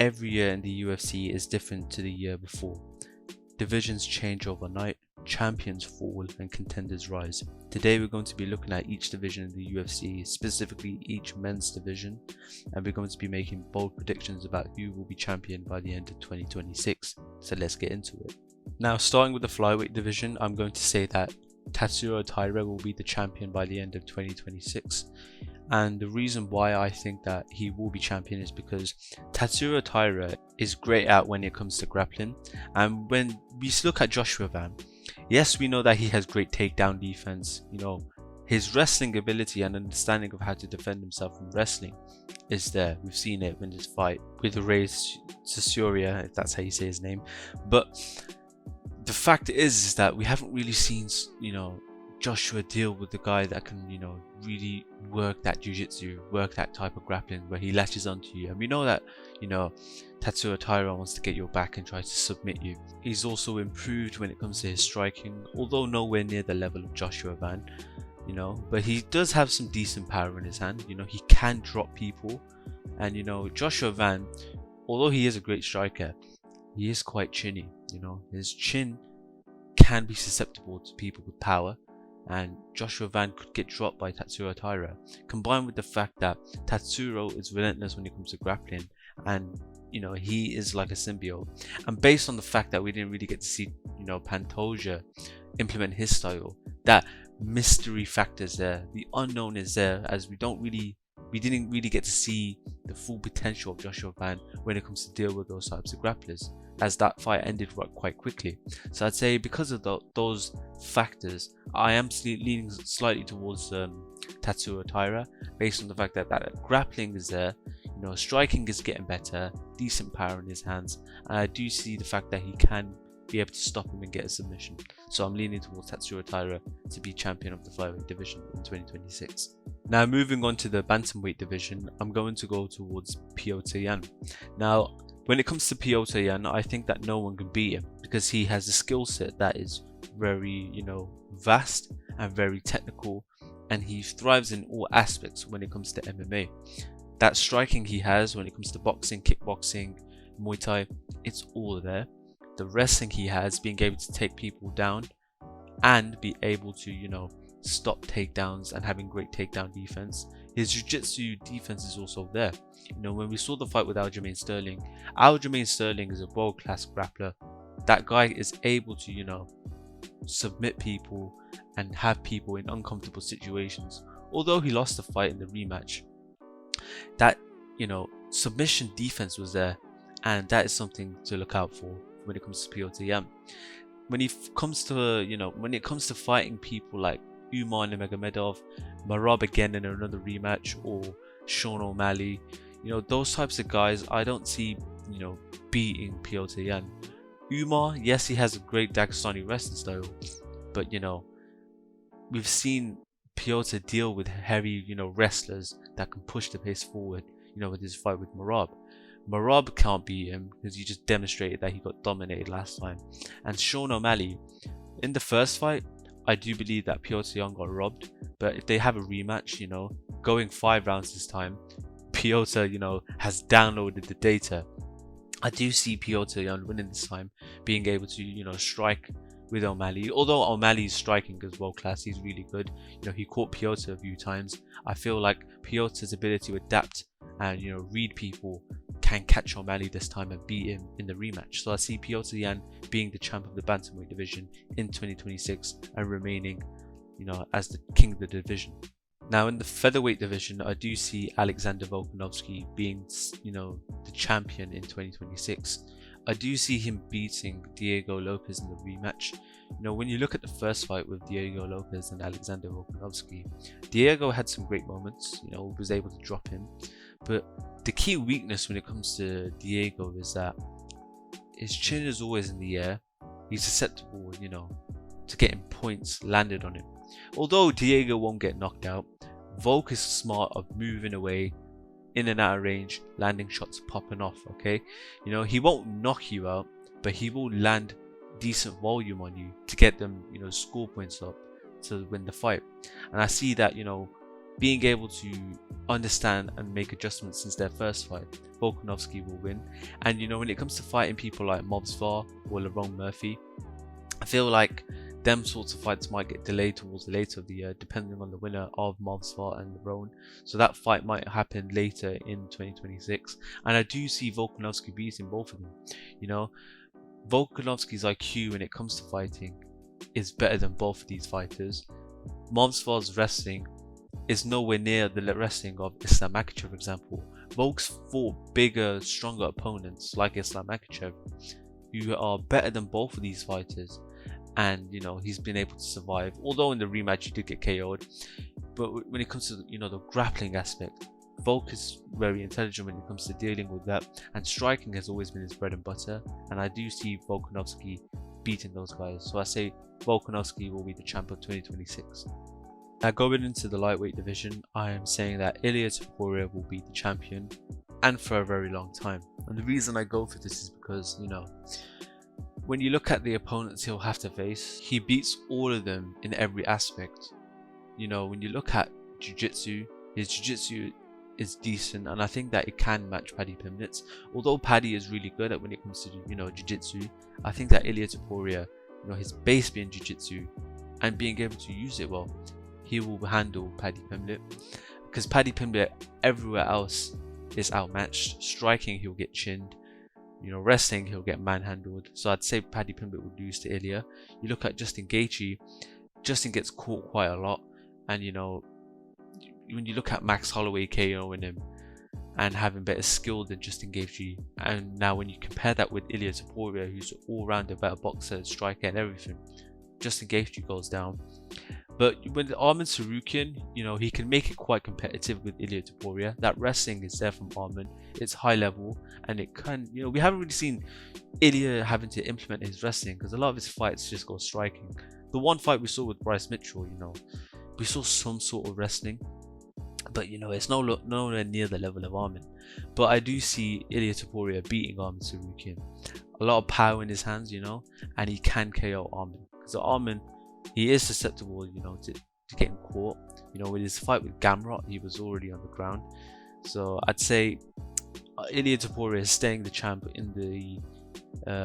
Every year in the UFC is different to the year before. Divisions change overnight, champions fall and contenders rise. Today we're going to be looking at each division in the UFC, specifically each men's division, and we're going to be making bold predictions about who will be champion by the end of 2026. So let's get into it. Now, starting with the flyweight division, I'm going to say that Tatsuro Taira will be the champion by the end of 2026. And the reason why I think that he will be champion is because Tatsuro Taira is great at when it comes to grappling. And when we look at Joshua Van, yes, we know that he has great takedown defense. His wrestling ability and understanding of how to defend himself from wrestling is there. We've seen it in his fight with Ray Susuria, if that's how you say his name. But the fact is that we haven't really seen, Joshua deal with the guy that can, really work that jiu-jitsu, work that type of grappling where he latches onto you. And we know that, Tatsuro Taira wants to get your back and try to submit you. He's also improved when it comes to his striking, although nowhere near the level of Joshua Van, but he does have some decent power in his hand. He can drop people. And, Joshua Van, although he is a great striker, he is quite chinny. His chin can be susceptible to people with power, and Joshua Van could get dropped by Tatsuro Taira, combined with the fact that Tatsuro is relentless when it comes to grappling, and he is like a symbiote. And based on the fact that we didn't really get to see Pantoja implement his style, that mystery factor is there, the unknown is there, as we didn't really get to see the full potential of Joshua Van when it comes to deal with those types of grapplers, as that fight ended quite quickly. So I'd say because of those factors, I am leaning slightly towards Tatsuro Taira, based on the fact that grappling is there, striking is getting better, decent power in his hands, and I do see the fact that he can be able to stop him and get a submission. So I'm leaning towards Tatsuro Taira to be champion of the flyweight division in 2026. Now, moving on to the bantamweight division, I'm going to go towards Petr Yan. Now, when it comes to Petr Yan, I think that no one can beat him because he has a skill set that is very, vast and very technical, and he thrives in all aspects when it comes to MMA. That striking he has when it comes to boxing, kickboxing, Muay Thai, it's all there. The wrestling he has, being able to take people down and be able to, stop takedowns and having great takedown defense. His jiu-jitsu defense is also there. When we saw the fight with Aljamain Sterling is a world-class grappler. That guy is able to, submit people and have people in uncomfortable situations. Although he lost the fight in the rematch, that, submission defense was there, and that is something to look out for when it comes to Petr Yan. When it comes to fighting people like Umar Nurmagomedov, Merab again in another rematch, or Sean O'Malley, those types of guys, I don't see, beating Petr Yan. Umar, yes, he has a great Dagestani wrestling style, but we've seen Petr deal with heavy, wrestlers that can push the pace forward, with his fight with Merab. Merab can't beat him because he just demonstrated that he got dominated last time. And Sean O'Malley, in the first fight, I do believe that Petr Yan got robbed, but if they have a rematch, going 5 rounds this time, Petr, has downloaded the data. I do see Petr Yan winning this time, being able to, strike with O'Malley. Although O'Malley's striking is world class, he's really good. He caught Petr a few times. I feel like Petr's ability to adapt and, read people can catch O'Malley this time and beat him in the rematch. So I see Petr Yan being the champ of the bantamweight division in 2026 and remaining, as the king of the division. Now, in the featherweight division, I do see Alexander Volkanovski being, the champion in 2026. I do see him beating Diego Lopez in the rematch. When you look at the first fight with Diego Lopez and Alexander Volkanovski, Diego had some great moments, was able to drop him. But the key weakness when it comes to Diego is that his chin is always in the air. He's susceptible, to getting points landed on him. Although Diego won't get knocked out, Volk is smart of moving away, in and out of range, landing shots popping off, okay? He won't knock you out, but he will land decent volume on you to get them, score points up to win the fight. And I see that, being able to understand and make adjustments since their first fight, Volkanovski will win. And you know, when it comes to fighting people like Mobsvar or Lerone Murphy, I feel like them sorts of fights might get delayed towards the later of the year, depending on the winner of Mobsvar and Lerone. So that fight might happen later in 2026. And I do see Volkanovski beating both of them. You know, Volkanovski's IQ when it comes to fighting is better than both of these fighters. Mobsvar's wrestling is nowhere near the wrestling of Islam Makhachev, for example. Volk's fought bigger, stronger opponents like Islam Makhachev, who are better than both of these fighters, and you know, he's been able to survive. Although in the rematch he did get KO'd, but when it comes to, you know, the grappling aspect, Volk is very intelligent when it comes to dealing with that, and striking has always been his bread and butter. And I do see Volkanovski beating those guys. So I say Volkanovski will be the champ of 2026. Now going into the lightweight division, I am saying that Ilia Topuria will be the champion, and for a very long time. And the reason I go for this is because, you know, when you look at the opponents he'll have to face, he beats all of them in every aspect. You know, when you look at jiu-jitsu, his jiu-jitsu is decent, and I think that it can match Paddy Pimblett. Although Paddy is really good at when it comes to, you know, jiu-jitsu, I think that Ilia Topuria, you know, his base being jiu-jitsu and being able to use it well, he will handle Paddy Pimblett. Because Paddy Pimblett everywhere else is outmatched. Striking, he'll get chinned. You know, wrestling, he'll get manhandled. So I'd say Paddy Pimblett would lose to Ilia. You look at Justin Gaethje, Justin gets caught quite a lot, and you know, when you look at Max Holloway KOing him and having better skill than Justin Gaethje, and now when you compare that with Ilia Topuria, who's all round a better boxer, striker and everything, Justin Gaethje goes down. But with Arman Tsarukyan, you know, he can make it quite competitive with Ilia Topuria. That wrestling is there from Arman. It's high level, and it can, you know, we haven't really seen Ilia having to implement his wrestling because a lot of his fights just go striking. The one fight we saw with Bryce Mitchell, you know, we saw some sort of wrestling, but you know, it's nowhere near the level of Arman. But I do see Ilia Topuria beating Arman Tsarukyan. A lot of power in his hands, you know, and he can KO Arman. Because Arman, he is susceptible, you know, to getting caught. You know, with his fight with Gamrot, he was already on the ground. So I'd say Ilia Topuria is staying the champ in the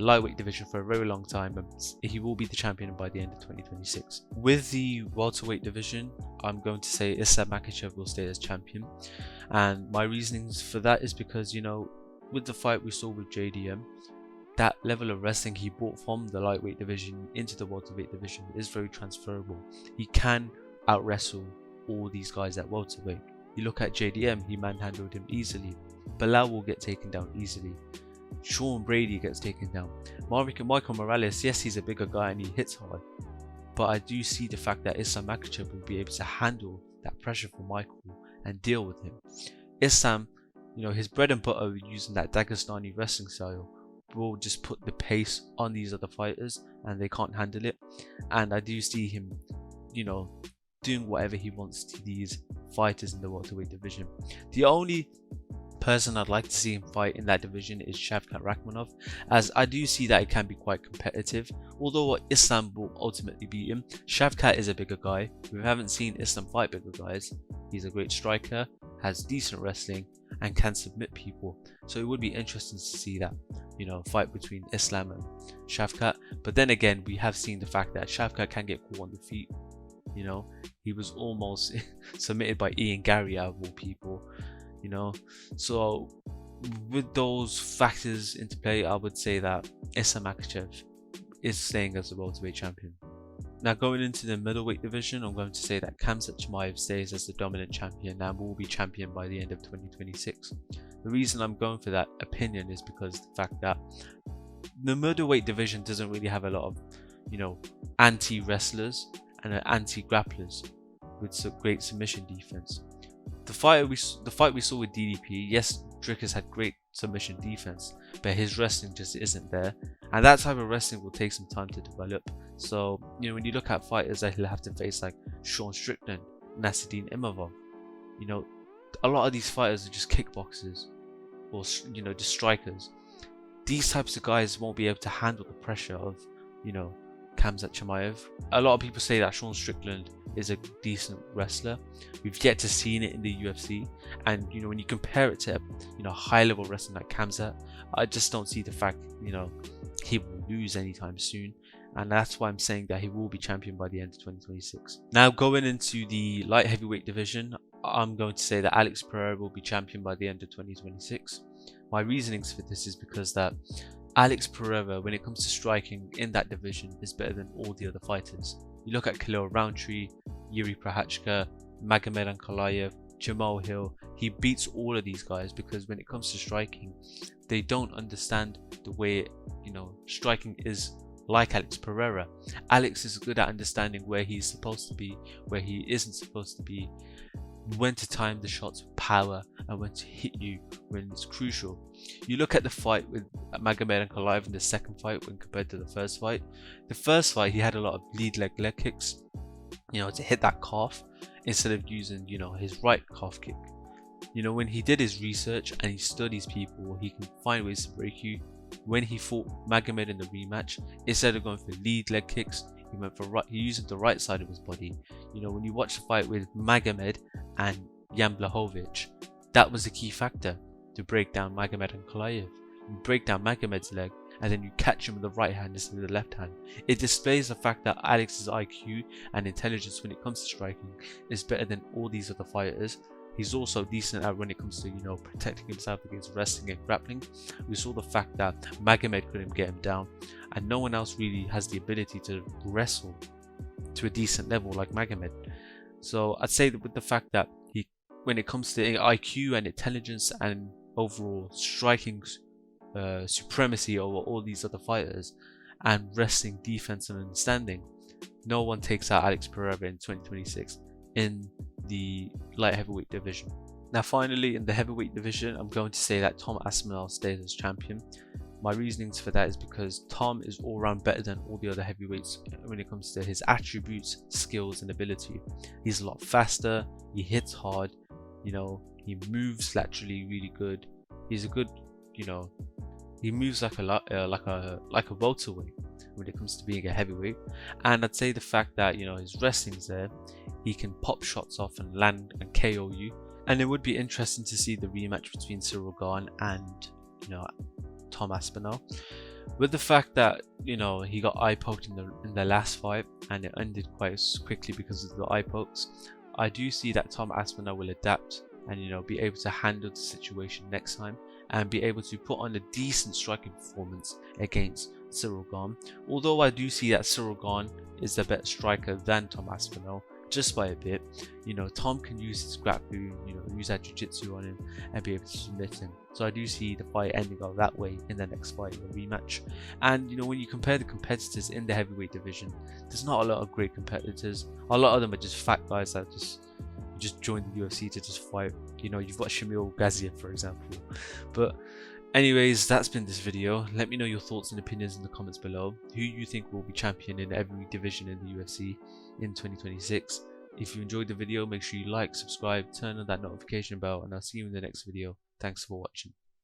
lightweight division for a very long time, and he will be the champion by the end of 2026. With the welterweight division, I'm going to say Islam Makhachev will stay as champion, and my reasonings for that is because, you know, with the fight we saw with JDM, that level of wrestling he brought from the lightweight division into the welterweight division is very transferable. He can out wrestle all these guys at welterweight. You look at JDM, he manhandled him easily. Bilal will get taken down easily. Sean Brady gets taken down. Michael Morales, yes, he's a bigger guy and he hits hard, but I do see the fact that Islam Makhachev will be able to handle that pressure from Michael and deal with him. Islam, you know, his bread and butter using that Dagestani wrestling style will just put the pace on these other fighters and they can't handle it. And I do see him, you know, doing whatever he wants to these fighters in the welterweight division. The only person I'd like to see him fight in that division is Shavkat Rakhmonov, as I do see that it can be quite competitive. Although Islam will ultimately beat him, Shavkat is a bigger guy. We haven't seen Islam fight bigger guys. He's a great striker, has decent wrestling, and can submit people. So it would be interesting to see that, you know, fight between Islam and Shavkat. But then again, we have seen the fact that Shavkat can get caught on the feet. You know, he was almost submitted by Ian Gary out of all people. You know, so with those factors into play, I would say that Islam Makhachev is staying as the welterweight champion. Now going into the middleweight division, I'm going to say that Khamzat Chimaev stays as the dominant champion and will be champion by the end of 2026. The reason I'm going for that opinion is because the fact that the middleweight division doesn't really have a lot of, you know, anti-wrestlers and anti-grapplers with some great submission defense. The fight we saw with DDP, yes, Dricus had great submission defense, but his wrestling just isn't there, and that type of wrestling will take some time to develop. So, you know, when you look at fighters that he'll have to face like Sean Strickland, Nasruddin Imavov, you know, a lot of these fighters are just kickboxers or, you know, just strikers. These types of guys won't be able to handle the pressure of, you know, Khamzat Chimaev. A lot of people say that Sean Strickland is a decent wrestler. We've yet to see it in the UFC, and when you compare it to high level wrestling like Khamzat, I just don't see the fact he will lose anytime soon, and that's why I'm saying that he will be champion by the end of 2026. Now, going into the light heavyweight division, I'm going to say that Alex Pereira will be champion by the end of 2026. My reasonings for this is because that Alex Pereira, when it comes to striking in that division, is better than all the other fighters. You look at Khalil Roundtree, Yuri Prochazka, Magomed Ankalaev, Jamal Hill, he beats all of these guys because when it comes to striking, they don't understand the way striking is like Alex Pereira. Alex is good at understanding where he's supposed to be, where he isn't supposed to be, when to time the shots with power, and when to hit you when it's crucial. You look at the fight with Magomed Ankalaev in the second fight when compared to the first fight. The first fight, he had a lot of lead leg kicks, to hit that calf instead of using, his right calf kick. When he did his research and he studies people, he can find ways to break you. When he fought Magomed in the rematch, instead of going for lead leg kicks, he used the right side of his body. When you watch the fight with Magomed and Jan Blachowicz, that was the key factor to break down Magomed Ankalaev. You break down Magomed's leg and then you catch him with the right hand instead of the left hand. It displays the fact that Alex's IQ and intelligence when it comes to striking is better than all these other fighters. He's also decent at when it comes to protecting himself against wrestling and grappling. We saw the fact that Magomed couldn't get him down, and no one else really has the ability to wrestle to a decent level like Magomed. So I'd say that with the fact that when it comes to IQ and intelligence and overall striking supremacy over all these other fighters, and wrestling defense and understanding, no one takes out Alex Pereira in 2026 in the light heavyweight division. Now finally, in the heavyweight division, I'm going to say that Tom Aspinall stays as champion. My reasonings for that is because Tom is all round better than all the other heavyweights when it comes to his attributes, skills and ability. He's a lot faster, he hits hard, he moves laterally really good. He's a good, he moves like a welterweight when it comes to being a heavyweight. And I'd say the fact that his wrestling's there, he can pop shots off and land and KO you. And it would be interesting to see the rematch between Cyril Gane and Tom Aspinall, with the fact that he got eye poked in the last fight and it ended quite quickly because of the eye pokes. I do see that Tom Aspinall will adapt and be able to handle the situation next time and be able to put on a decent striking performance against Cyril Gane. Although I do see that Cyril Gane is the better striker than Tom Aspinall, just by a bit. Tom can use his grappling, use that jiu-jitsu on him and be able to submit him. So I do see the fight ending up that way in the next fight, in the rematch. And when you compare the competitors in the heavyweight division, there's not a lot of great competitors. A lot of them are just fat guys that just joined the UFC to just fight. You've got Shamil Gaziev, for example. But anyways, that's been this video. Let me know your thoughts and opinions in the comments below. Who you think will be champion in every division in the UFC in 2026. If you enjoyed the video, make sure you like, subscribe, turn on that notification bell, and I'll see you in the next video. Thanks for watching.